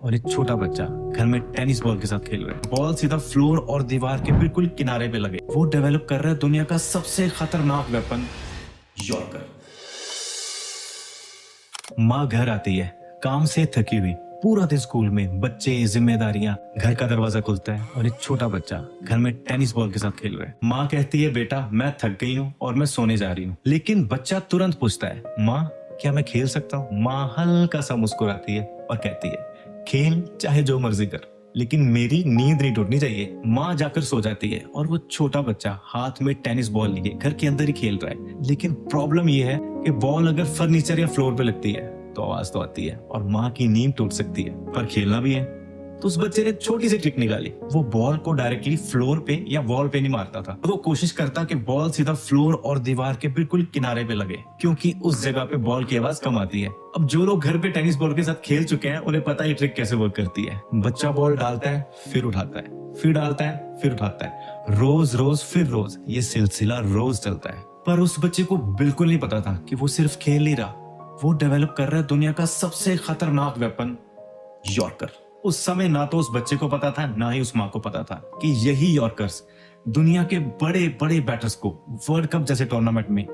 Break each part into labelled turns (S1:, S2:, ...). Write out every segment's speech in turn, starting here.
S1: और एक छोटा बच्चा घर में टेनिस बॉल के साथ खेल रहा है। बॉल सीधा फ्लोर और दीवार के बिल्कुल किनारे पे लगे। वो डेवलप कर रहा है दुनिया का सबसे खतरनाक वेपन, यॉर्कर। माँ घर आती है काम से थकी हुई। पूरा दिन स्कूल में बच्चे, जिम्मेदारियां, घर का दरवाजा खुलता है और एक छोटा बच्चा घर में टेनिस बॉल के साथ खेल रहा है। माँ कहती है, बेटा मैं थक गई हूँ और मैं सोने जा रही हूँ। लेकिन बच्चा तुरंत पूछता है, माँ क्या मैं खेल सकता हूँ? माँ हल्का सा मुस्कुराती है और कहती है, खेल चाहे जो मर्जी कर, लेकिन मेरी नींद नहीं टूटनी चाहिए। माँ जाकर सो जाती है और वो छोटा बच्चा हाथ में टेनिस बॉल लिए घर के अंदर ही खेल रहा है। लेकिन प्रॉब्लम ये है कि बॉल अगर फर्नीचर या फ्लोर पे लगती है तो आवाज तो आती है और माँ की नींद टूट सकती है, पर खेलना भी है। तो उस बच्चे ने छोटी सी ट्रिक निकाली। वो बॉल को डायरेक्टली फ्लोर पे या वॉल पे नहीं मारता था। वो कोशिश करता कि बॉल सीधा फ्लोर और दीवार के बिल्कुल किनारे पे लगे, क्योंकि उस जगह पे बॉल की आवाज कम आती है। अब जो लोग घर पे टेनिस बॉल के साथ खेल चुके हैं उन्हें पता है ट्रिक कैसे वर्क करती है। बच्चा बॉल डालता है, फिर उठाता है, फिर डालता है, फिर उठाता है। रोज रोज फिर रोज ये सिलसिला रोज चलता है। पर उस बच्चे को बिल्कुल नहीं पता था कि वो सिर्फ खेल नहीं रहा, वो डेवलप कर रहा है दुनिया का सबसे खतरनाक वेपन, यॉर्कर। उस समय ना तो उस बच्चे को पता था, ना ही उस माँ को पता था कि यही यॉर्कर्स दुनिया के बड़े बड़े बैटर्स को वर्ल्ड कप जैसे टूर्नामेंट में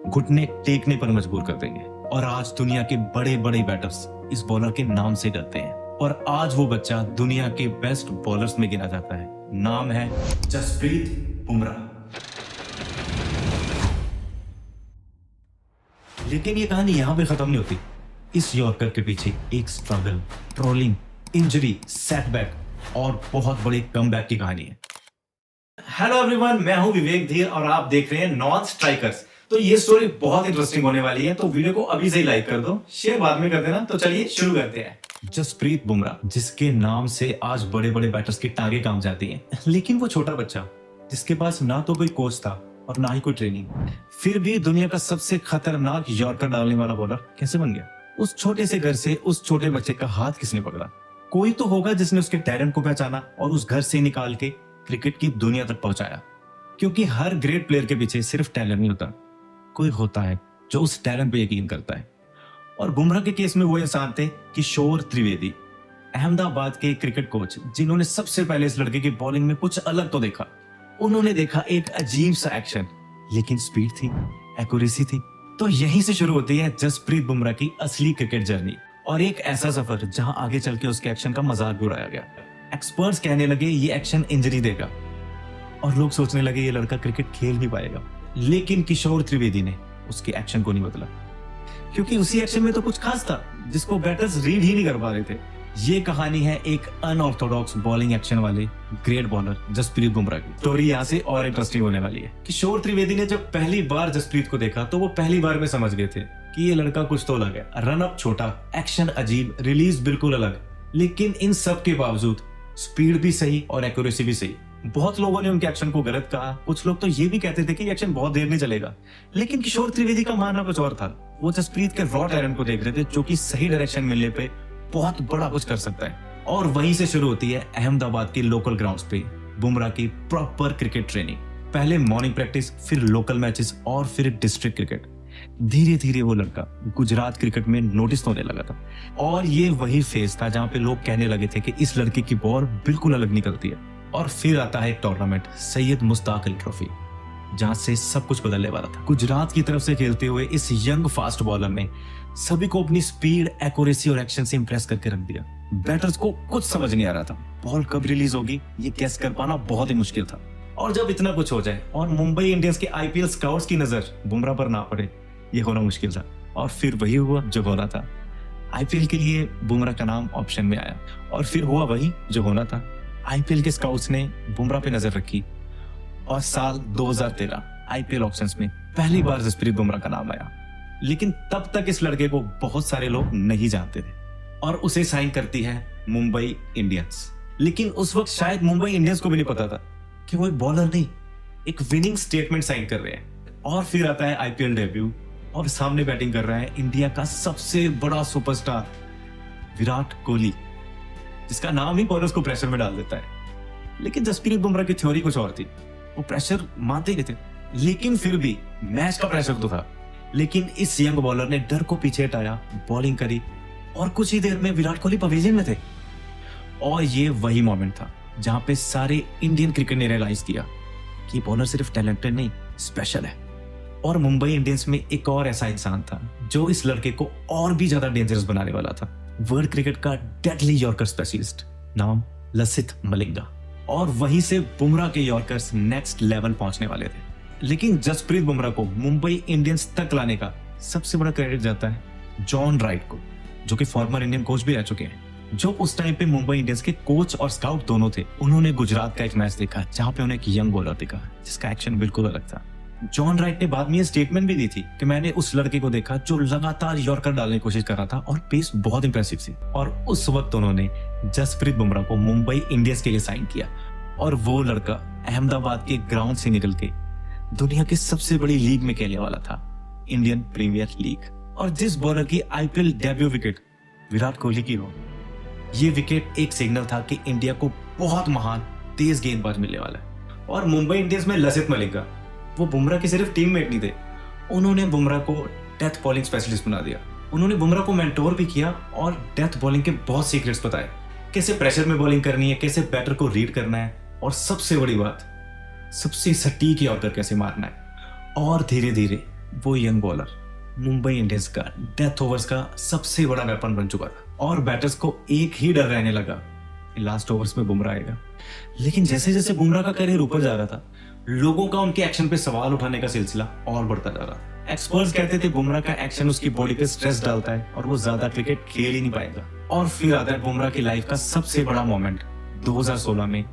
S1: घुटने टेकने पर मजबूर कर देंगे। और आज दुनिया के बड़े बड़े बैटर्स इस बॉलर के नाम से डरते हैं। और आज वो बच्चा दुनिया के बेस्ट बॉलर्स में गिना जाता है। नाम है जसप्रीत बुमराह। लेकिन ये कहानी यहाँ पे खत्म नहीं होती। इस यॉर्कर के पीछे एक स्ट्रगल, ट्रोलिंग, इंजरी, सेटबैक और बहुत बड़े कमबैक की कहानी है। हेलो एवरीवन, मैं हूं विवेक धीर और आप देख रहे हैं नॉन स्ट्राइकर्स। तो ये स्टोरी बहुत इंटरेस्टिंग होने वाली है, तो वीडियो को अभी से ही लाइक कर दो, शेयर बाद में कर देना। तो चलिए शुरू करते हैं। जसप्रीत बुमराह, जिसके नाम से आज बड़े बड़े बैटर्स की टांगें काम जाती हैं। लेकिन वो छोटा बच्चा जिसके पास ना तो कोई कोच था और ना ही कोई ट्रेनिंग, फिर भी दुनिया का सबसे खतरनाक यॉर्कर डालने वाला बॉलर कैसे बन गया? उस छोटे से घर से उस छोटे बच्चे का हाथ किसने पकड़ा? कोई तो होगा जिसने उसके टैलेंट को पहचाना और उस घर से निकाल के क्रिकेट की दुनिया तक पहुंचाया। क्योंकि हर ग्रेट प्लेयर के पीछे सिर्फ टैलेंट नहीं होता, कोई होता है जो उस टैलेंट पे यकीन करता है। और बुमराह के केस में वो इंसान थे किशोर त्रिवेदी, अहमदाबाद के क्रिकेट कोच, जिन्होंने सबसे पहले इस लड़के की बॉलिंग में कुछ अलग तो देखा। उन्होंने देखा एक अजीब सा एक्शन, लेकिन स्पीड थी, एक्यूरेसी थी। तो यहीं से शुरू होती है जसप्रीत बुमराह की असली क्रिकेट जर्नी और एक ऐसा सफर जहां आगे चल के उसके एक्शन का मजाक भी उड़ाया गया। एक्सपर्ट्स कहने लगे ये एक्शन इंजरी देगा और लोग सोचने लगे ये लड़का क्रिकेट खेल नहीं पाएगा। लेकिन किशोर त्रिवेदी ने उसके एक्शन को नहीं बदला, क्योंकि उसी एक्शन में तो कुछ खास था जिसको बैटर्स रीड ही नहीं कर पा रहे थे। ये कहानी है एक अनऑर्थोडॉक्स बॉलिंग एक्शन वाले ग्रेट बॉलर जसप्रीत बुमराह की। स्टोरी यहाँ से और इंटरेस्टिंग होने वाली है। किशोर त्रिवेदी ने जब पहली बार जसप्रीत को देखा तो वो पहली बार में समझ गए थे कि ये लड़का कुछ तो अलग है। रन अप छोटा, एक्शन अजीब, रिलीज बिल्कुल अलग। लेकिन इन सब के बावजूद स्पीड भी सही और एक्यूरेसी भी सही। बहुत लोगों ने उनके एक्शन को गलत कहा, कुछ लोग तो ये भी कहते थे कि एक्शन बहुत देर नहीं चलेगा। लेकिन किशोर त्रिवेदी का मानना कुछ और था। वो जसप्रीत के रॉ टैलेंट को देख रहे थे, जो कि सही डायरेक्शन मिलने पे बहुत बड़ा कुछ कर सकता है। और वहीं से शुरू होती है अहमदाबाद के लोकल ग्राउंड्स पे बुमराह की प्रॉपर क्रिकेट ट्रेनिंग। पहले मॉर्निंग प्रैक्टिस, फिर लोकल मैचेस और फिर डिस्ट्रिक्ट क्रिकेट। धीरे धीरे वो लड़का गुजरात क्रिकेट में नोटिस होने लगा था। और ये वही फेज था जहां पे लोग कहने लगे थे कि इस लड़के की बॉल बिल्कुल अलग निकलती है। और फिर आता है एक टूर्नामेंट, सैयद मुश्ताक अली ट्रॉफी, जहां से सब कुछ बदलने वाला था। गुजरात की तरफ से खेलते हुए इस यंग फास्ट बॉलर ने सभी को अपनी स्पीड, एक्यूरेसी और एक्शन से इंप्रेस करके रख दिया। बैटर्स को कुछ समझ नहीं आ रहा था, बॉल कब रिलीज होगी ये गेस कर पाना बहुत ही मुश्किल था। और जब इतना कुछ हो जाए और मुंबई इंडियंस के आईपीएल स्काउट्स की नजर बुमराह पर ना पड़े, ये होना मुश्किल था। और फिर वही हुआ जो होना था। आईपीएल के लिए बुमराह का नाम ऑप्शन में आया और फिर हुआ वही जो होना था। आईपीएल के स्काउट्स ने बुमराह पे नजर रखी और साल 2013 आईपीएल ऑप्शंस में पहली बार जसप्रीत बुमराह का नाम आया। लेकिन तब तक इस लड़के को बहुत सारे लोग नहीं जानते थे और उसे साइन करती है मुंबई इंडियंस। लेकिन उस वक्त शायद मुंबई इंडियंस को भी नहीं पता था कि वो एक बॉलर नहीं, एक विनिंग स्टेटमेंट साइन कर रहे हैं। और फिर आता है आईपीएल डेब्यू और सामने बैटिंग कर रहा है इंडिया का सबसे बड़ा सुपरस्टार विराट कोहली, जिसका नाम ही बॉलर्स को प्रेशर में डाल देता है। लेकिन जसप्रीत बुमराह की थ्योरी कुछ और थी। वो प्रेशर मानते ही थे, लेकिन फिर भी मैच का प्रेशर तो था। लेकिन इस यंग बॉलर ने डर को पीछे हटाया, बॉलिंग करी और कुछ ही देर में विराट कोहली पवेलियन में थे। और ये वही मोमेंट था जहां पे सारे इंडियन क्रिकेट ने रियलाइज किया कि बॉलर सिर्फ टैलेंटेड नहीं, स्पेशल है। और मुंबई इंडियंस में एक और ऐसा इंसान था जो इस लड़के को और भी ज्यादा डेंजरस बनाने वाला था। वर्ल्ड क्रिकेट का डेडली यॉर्कर स्पेशलिस्ट, नाम लसिथ मलिंगा। और वहीं से बुमराह के यॉर्कर्स नेक्स्ट लेवल पहुंचने वाले थे। लेकिन जसप्रीत बुमराह को मुंबई इंडियंस तक लाने का सबसे बड़ा क्रेडिट जाता है जॉन राइट को, जो कि फॉर्मर इंडियन कोच भी रह चुके हैं। जो उस टाइम पे मुंबई इंडियंस के कोच और स्काउट दोनों थे, उन्होंने गुजरात का एक मैच देखा जहां पे उन्हें एक यंग बॉलर दिखा जिसका एक्शन बिल्कुल अलग था। जॉन राइट ने बाद में ये स्टेटमेंट भी दी थी कि मैंने उस लड़के को देखा जो लगातार यॉर्कर डालने की कोशिश कर रहा था और पेस बहुत इंप्रेसिव थी। और उस वक्त उन्होंने जसप्रीत बुमराह को मुंबई इंडियंस के लिए साइन किया। और वो लड़का अहमदाबाद के ग्राउंड से निकल के दुनिया की सबसे बड़ी लीग में खेलने वाला था, इंडियन प्रीमियर लीग। और जिस बॉलर की IPL debut wicket Virat Kohli की हो, ये विकेट एक सिग्नल था कि इंडिया को बहुत महान तेज गेंदबाज मिलने वाला है। और मुंबई इंडियंस में लसिथ मलिंगा, वो बुमराह के सिर्फ टीममेट नहीं थे, उन्होंने बुमराह को डेथ बॉलिंग स्पेशलिस्ट बना दिया। उन्होंने बुमराह को मेंटोर भी किया और डेथ बॉलिंग के बहुत सीक्रेट्स बताए, कैसे प्रेशर में बॉलिंग करनी है, कैसे बैटर को रीड करना है, और सबसे बड़ी बात, सबसे सटीक यॉर्कर कैसे मारना है। और धीरे धीरे वो यंग बॉलर मुंबई इंडियंस का डेथ ओवर्स का सबसे बड़ा वेपन बन चुका था। और बैटर्स को एक ही डर रहने लगा, लास्ट ओवर्स में बुमराह आएगा। लेकिन जैसे जैसे बुमराह का करियर ऊपर जा रहा था, लोगों का उनके एक्शन पे सवाल उठाने का सिलसिला और बढ़ता जा रहा था। एक्सपर्ट्स कहते थे बुमराह का एक्शन उसकी बॉडी पे स्ट्रेस डालता है और वो ज्यादा क्रिकेट खेल ही नहीं पाएगा। और फिर आता है बुमराह की लाइफ का सबसे बड़ा मोमेंट, 2016 में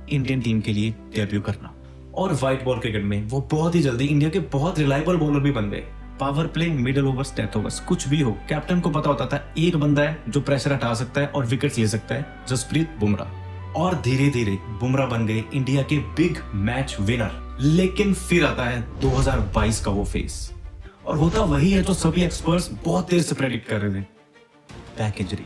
S1: इंडियन टीम के लिए डेब्यू करना। और व्हाइट बॉल क्रिकेट में वो बहुत ही जल्दी इंडिया के बहुत रिलायबल बॉलर भी बन गए। Power play, middle overs, death overs, कुछ भी हो, कैप्टन को पता होता था एक बंदा है जो प्रेशर हटा सकता है और विकेट्स ले सकता है, जसप्रीत बुमराह। और धीरे धीरे बुमराह बन गए इंडिया के बिग मैच विनर। लेकिन फिर आता है 2022 का वो फेस, और होता वही है जो सभी एक्सपर्ट्स बहुत देर से प्रेडिक्ट कर रहे थे, बैक इंजरी,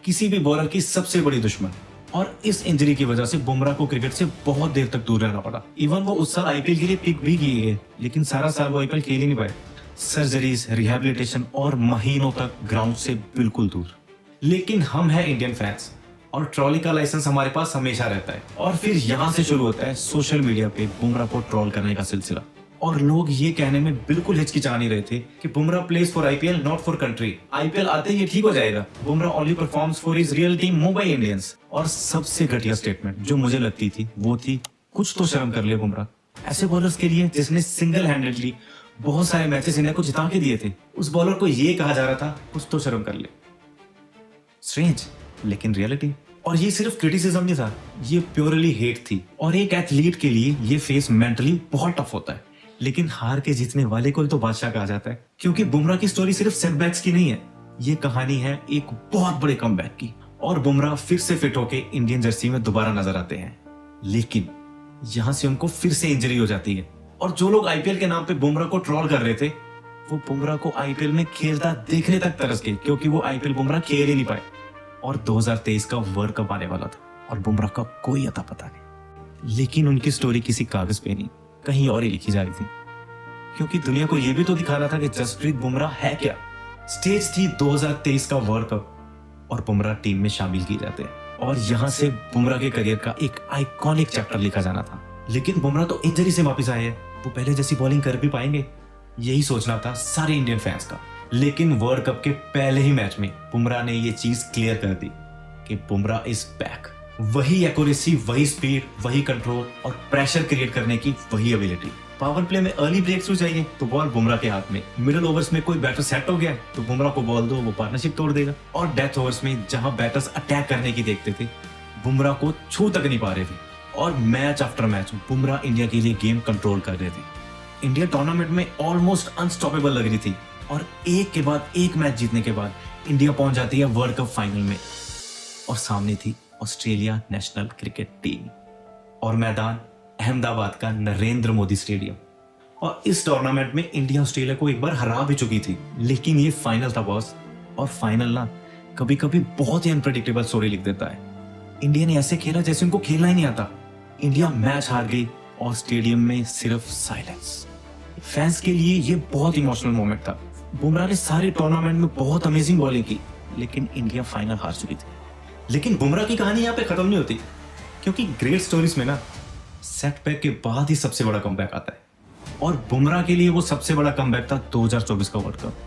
S1: किसी भी बॉलर की सबसे बड़ी दुश्मन। और इस इंजरी की वजह से बुमराह को क्रिकेट से बहुत देर तक दूर रहना पड़ा। इवन वो उस साल आईपीएल के लिए पिक भी किए गए, लेकिन सारा साल वो आईपीएल खेल ही नहीं पाए। सर्जरीज, रिहैबिलिटेशन और महीनों तक ग्राउंड से बिल्कुल दूर। लेकिन हम हैं इंडियन फैंस और ट्रॉली का लाइसेंस हमारे पास हमेशा रहता है। और फिर यहाँ से शुरू होता है सोशल मीडिया पे बुमराह को ट्रोल करने का सिलसिला। और लोग ये कहने में बिल्कुल हिचकिचा नहीं रहे थे कि Bumrah place for IPL, not for country. IPL आते ही ठीक हो जाएगा, Bumrah only performs for his real team Mumbai Indians. और सबसे घटिया स्टेटमेंट जो मुझे लगती थी वो थी, कुछ तो शर्म कर ले बुमराह। ऐसे बॉलर्स के लिए जिसने सिंगल हैंडेडली बहुत सारे मैचेस इंडिया को जिता के दिए थे, उस बॉलर को ये कहा जा रहा था कुछ तो शर्म कर ले। स्ट्रेंज लेकिन रियलिटी। और ये सिर्फ क्रिटिसिज्म नहीं था, ये प्योरली हेट थी। और एक एथलीट के लिए ये फेस मेंटली बहुत टफ होता है। लेकिन हार के जीतने वाले को तो बादशाह कहा जाता है, क्योंकि बुमराह की स्टोरी सिर्फ सेटबैक्स की नहीं है, ये कहानी है एक बहुत बड़े कमबैक की। और बुमराह फिर से फिट होके इंडियन जर्सी में दोबारा नजर आते हैं। लेकिन यहां से उनको फिर से इंजरी हो जाती है। और जो लोग आईपीएल के नाम पे बुमराह को ट्रोल कर रहे थे, वो बुमराह को आईपीएल में खेलता देखने तक तरस गए, क्योंकि वो आईपीएल बुमराह खेल ही नहीं पाए। और 2023 का वर्ल्ड कप आने वाला था और बुमराह का कोई अता पता नहीं। लेकिन उनकी स्टोरी किसी कागज पे नहीं, कहीं और ही लिखी जा रही थी, क्योंकि दुनिया को यह भी तो दिखा रहा था कि जसप्रीत बुमराह है क्या। स्टेज थी 2023 का वर्ल्ड कप और बुमराह टीम में शामिल किए जाते हैं। और यहां से बुमराह के करियर का एक आइकॉनिक चैप्टर लिखा जाना था। लेकिन बुमराह तो इंजरी से वापस आए हैं, वो पहले जैसी बॉलिंग कर भी पाएंगे, यही सोचना था सारे इंडियन फैंस का। लेकिन वर्ल्ड कप के पहले ही मैच में बुमराह ने ये चीज क्लियर कर दी कि बुमराह इज बैक। वही एक्यूरेसी, वही स्पीड, वही कंट्रोल और प्रेशर क्रिएट करने की वही एबिलिटी। पावर प्ले में अर्ली ब्रेक थ्रू चाहिए तो बॉल बुमराह के हाथ में। मिडिल ओवर्स में कोई बैटर सेट हो गया तो बुमराह को बॉल दो, वो पार्टनरशिप तोड़ देगा। और डेथ ओवर्स में जहां बैटर्स अटैक करने की देखते थे, बुमराह को छू तक नहीं पा रहे थे। और match after match Bumrah India के लिए गेम कंट्रोल कर रहे थे। इंडिया टूर्नामेंट में ऑलमोस्ट अनस्टॉपेबल लग रही थी। और एक के बाद एक मैच जीतने के बाद इंडिया पहुंच जाती है वर्ल्ड कप फाइनल में। और सामने थी ऑस्ट्रेलिया नेशनल क्रिकेट टीम और मैदान अहमदाबाद का नरेंद्र मोदी स्टेडियम। और इस टूर्नामेंट में इंडिया ऑस्ट्रेलिया को एक बार हरा भी चुकी थी, लेकिन ये फाइनल था बॉस। और फाइनल ना कभी कभी बहुत ही अनप्रेडिक्टेबल स्टोरी लिख देता है। इंडिया ने ऐसे खेला जैसे उनको खेलना ही नहीं आता। इंडिया मैच हार गई और स्टेडियम में सिर्फ साइलेंस। फैंस के लिए ये बहुत इमोशनल मोमेंट था। बुमराह ने सारे टूर्नामेंट में बहुत अमेजिंग बॉलिंग की, लेकिन इंडिया फाइनल हार चुकी थी। लेकिन बुमराह की कहानी यहाँ पे खत्म नहीं होती, क्योंकि ग्रेट स्टोरीज में ना सेटबैक के बाद ही सबसे बड़ा कमबैक आता है। और बुमराह के लिए वो सबसे बड़ा कमबैक था 2024 का वर्ल्ड कप।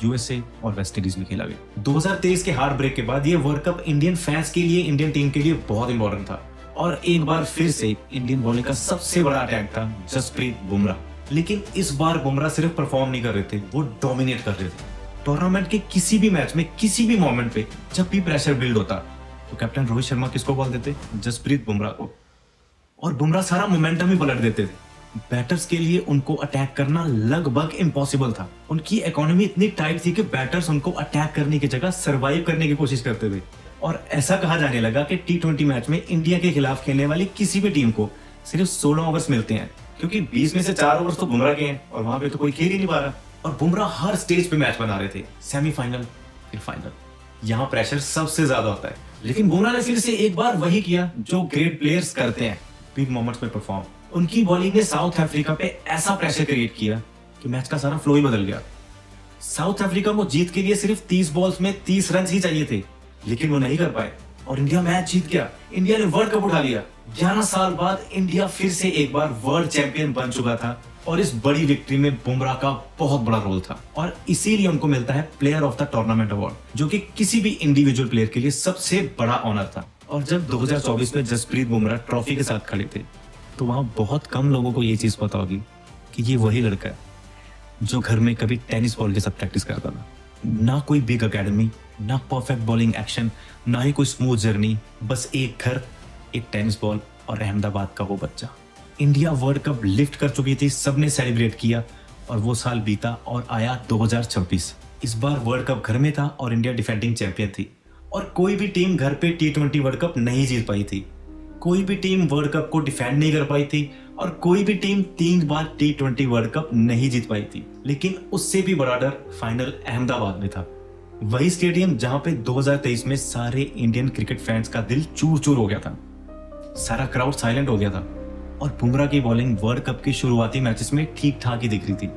S1: यूएसए और वेस्ट इंडीज में खेला गया। 2023 के हार्ट ब्रेक के बाद ये वर्ल्ड कप इंडियन फैंस के लिए, इंडियन टीम के लिए बहुत इंपॉर्टेंट था। और एक बार फिर से इंडियन बॉलिंग का सबसे बड़ा अटैक था जसप्रीत बुमराह। लेकिन इस बार बुमराह सिर्फ परफॉर्म नहीं कर रहे थे, वो डोमिनेट कर रहे थे। टूर्नामेंट के किसी भी मैच में, किसी भी मोमेंट पे जब भी प्रेशर बिल्ड होता तो कैप्टन रोहित शर्मा किसको बॉल देते? जसप्रीत बुमराह को। और बुमराह सारा मोमेंटम ही पलट देते थे। बैटर्स के लिए उनको अटैक करना लगभग इम्पॉसिबल था। उनकी इकोनॉमी इतनी टाइट थी कि बैटर्स उनको अटैक करने की जगह सर्वाइव करने की कोशिश करते थे। और ऐसा कहा जाने लगा कि T20 मैच में इंडिया के खिलाफ खेलने वाली किसी भी टीम को सिर्फ 16 ओवर्स मिलते हैं, क्योंकि 20 में से 4 ओवर्स तो बुमराह के हैं और वहां पे तो कोई खेल ही नहीं पा रहा। और बुमराह हर स्टेज पे मैच बना रहे थे, सेमीफाइनल फिर फाइनल। यहाँ प्रेशर सबसे ज्यादा होता है, लेकिन बुमराह ने फिर से एक बार वही किया जो ग्रेट प्लेयर्स करते हैं, बिग मोमेंट्स में परफॉर्म। उनकी बॉलिंग ने साउथ अफ्रीका पे ऐसा प्रेशर क्रिएट किया कि मैच का सारा फ्लो ही बदल गया। साउथ अफ्रीका को जीत के लिए सिर्फ 30 बॉल्स में 30 रन ही चाहिए थे, लेकिन वो नहीं कर पाए और इंडिया मैच जीत गया। इंडिया ने वर्ल्ड कप उठा लिया। 11 साल बाद इंडिया फिर से एक बार वर्ल्ड चैंपियन बन चुका था और इस बड़ी विक्ट्री में बुमराह का बहुत बड़ा रोल था। और इसीलिए उनको मिलता है player of the tournament award, जो कि किसी भी इंडिविजुअल प्लेयर के लिए सबसे बड़ा ऑनर था। और जब 2024 में जसप्रीत बुमराह ट्रॉफी के साथ खड़े थे तो वहां बहुत कम लोगों को ये चीज पता होगी कि ये वही लड़का है जो घर में कभी टेनिस बॉल के साथ प्रैक्टिस करता था। ना कोई बिग एकेडमी, ना परफेक्ट बॉलिंग एक्शन, ना ही कोई स्मूथ जर्नी, बस एक घर, एक टेनिस बॉल और अहमदाबाद का वो बच्चा। इंडिया वर्ल्ड कप लिफ्ट कर चुकी थी, सबने सेलिब्रेट किया और वो साल बीता और आया 2026। इस बार वर्ल्ड कप घर में था और इंडिया डिफेंडिंग चैंपियन थी। और कोई भी टीम घर पे T20 वर्ल्ड कप नहीं जीत पाई थी, कोई भी टीम वर्ल्ड कप को डिफेंड नहीं कर पाई थी और कोई भी टीम 3 बार T20 वर्ल्ड कप नहीं जीत पाई थी। लेकिन उससे भी बड़ा डर फाइनल अहमदाबाद में था, वही स्टेडियम जहां पे 2023 में सारे इंडियन क्रिकेट फैंस का दिल चूर चूर हो गया था। सारा क्राउड साइलेंट हो गया था और बुमराह की बॉलिंग वर्ल्ड कप के शुरुआती मैचेस में ठीक ठाक ही दिख रही थी।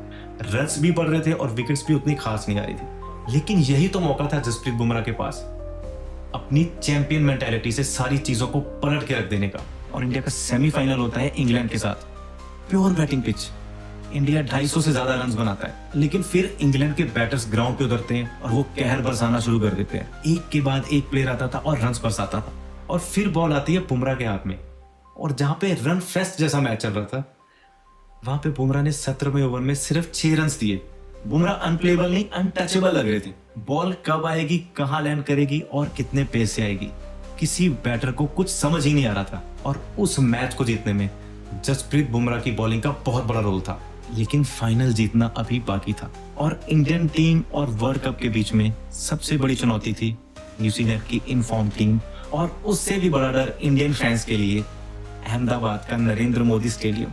S1: रन्स भी पड़ रहे थे और विकेट्स भी उतनी खास नहीं आ रही थी। लेकिन यही तो मौका था जसप्रीत बुमराह के पास, अपनी चैंपियन मेंटालिटी से सारी चीजों को पलट के रख देने का। और इंडिया का सेमीफाइनल होता है इंग्लैंड के साथ, प्योर बैटिंग पिच। इंडिया 250 से ज्यादा रन्स बनाता है, लेकिन फिर इंग्लैंड के बैटर्स ग्राउंड पे उतरते हैं और वो कहर बरसाना शुरू कर देते हैं। एक के बाद एक प्लेयर आता था और रन्स बरसाता था। और फिर बॉल आती है बुमराह के हाथ में, और जहां पे रन फेस्ट जैसा मैच चल रहा था, वहां पे बुमराह ने 17वें ओवर में सिर्फ 6 रन दिए। बुमराह अनप्लेबल नहीं, अनटचेबल लग रहे थे। बॉल कब आएगी, कहां लैंड करेगी और कितने पेस से आएगी, किसी बैटर को कुछ समझ ही नहीं आ रहा था। और उस मैच को जीतने में जसप्रीत बुमराह की बॉलिंग का बहुत बड़ा रोल था। लेकिन फाइनल जीतना अभी बाकी था और इंडियन टीम और वर्ल्ड कप के बीच में सबसे बड़ी चुनौती थी न्यूजीलैंड की इनफॉर्म टीम। और उससे भी बड़ा डर इंडियन फैंस के लिए अहमदाबाद का Narendra Modi stadium.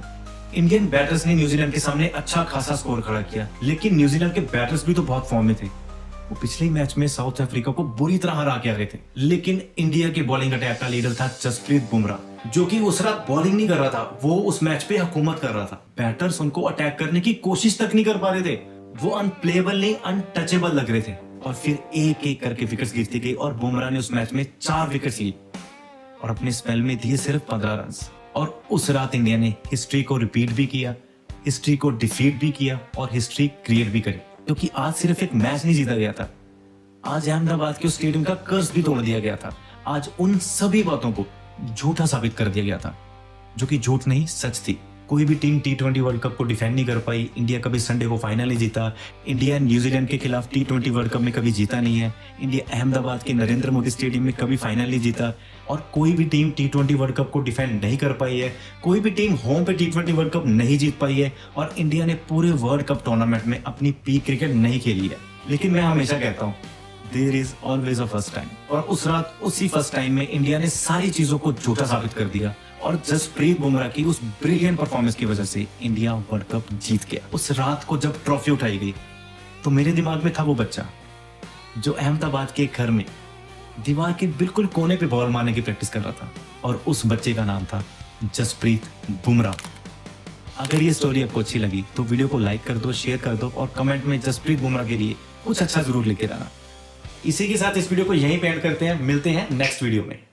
S1: Indian batters ने न्यूजीलैंड के सामने अच्छा खासा स्कोर खड़ा किया, लेकिन न्यूजीलैंड के बैटर्स भी तो बहुत फॉर्म में थे। वो पिछले मैच में साउथ अफ्रीका को बुरी तरह हरा के आ रहे थे। लेकिन इंडिया के बॉलिंग अटैक का लीडर था जसप्रीत बुमराह, जो कि उस रात बॉलिंग नहीं कर रहा था, वो उस मैच पे हुकूमत कर रहा था। बैटर्स उनको अटैक करने की कोशिश तक नहीं कर पा रहे थे। वो अनप्लेबल नहीं, अनटचेबल लग रहे थे। और फिर एक एक करके विकेट्स गिरती गई और बुमराह ने उस मैच में 4 विकेट्स ली और अपने स्पेल में दिए सिर्फ 15 रन। और उस रात इंडिया ने हिस्ट्री को रिपीट भी किया, हिस्ट्री को डिफीट भी किया और हिस्ट्री क्रिएट भी करी। क्योंकि आज सिर्फ एक मैच नहीं जीता गया था, आज अहमदाबाद के स्टेडियम का कर्ज भी तोड़ दिया गया था। आज उन सभी बातों को झूठा साबित कर दिया गया था, जो कि झूठ नहीं सच थी। कोई भी टीम T20 वर्ल्ड कप को डिफेंड नहीं कर पाई। इंडिया कभी संडे को फाइनल नहीं जीता। इंडिया न्यूजीलैंड के खिलाफ T20 वर्ल्ड कप में कभी जीता नहीं है। इंडिया अहमदाबाद के नरेंद्र मोदी स्टेडियम में कभी फाइनल नहीं जीता। और कोई भी टीम T20 वर्ल्ड कप को डिफेंड नहीं कर पाई है। कोई भी टीम होम पे T20 वर्ल्ड कप नहीं जीत पाई है। और इंडिया ने पूरे वर्ल्ड कप टूर्नामेंट में अपनी पीक क्रिकेट नहीं खेली है। लेकिन मैं हमेशा कहता हूँ, there is always a first time. और उस रात उसी फर्स्ट टाइम में इंडिया ने सारी चीजों को झूठा साबित कर दिया। और जसप्रीत बुमराह की उस ब्रिलियंट परफॉर्मेंस की वजह से इंडिया वर्ल्ड कप जीत गया। उस रात को जब ट्रॉफी उठाई गई तो मेरे दिमाग में था वो बच्चा जो अहमदाबाद के घर में दीवार के बिल्कुल कोने पे बॉल मारने की प्रैक्टिस कर रहा था। और उस बच्चे का नाम था जसप्रीत बुमराह। अगर ये स्टोरी आपको अच्छी लगी तो वीडियो को लाइक कर दो, शेयर कर दो और कमेंट में जसप्रीत बुमराह के लिए कुछ अच्छा जरूर लिख के लाना। इसी के साथ इस वीडियो को यहीं पे एंड करते हैं, मिलते हैं नेक्स्ट वीडियो में।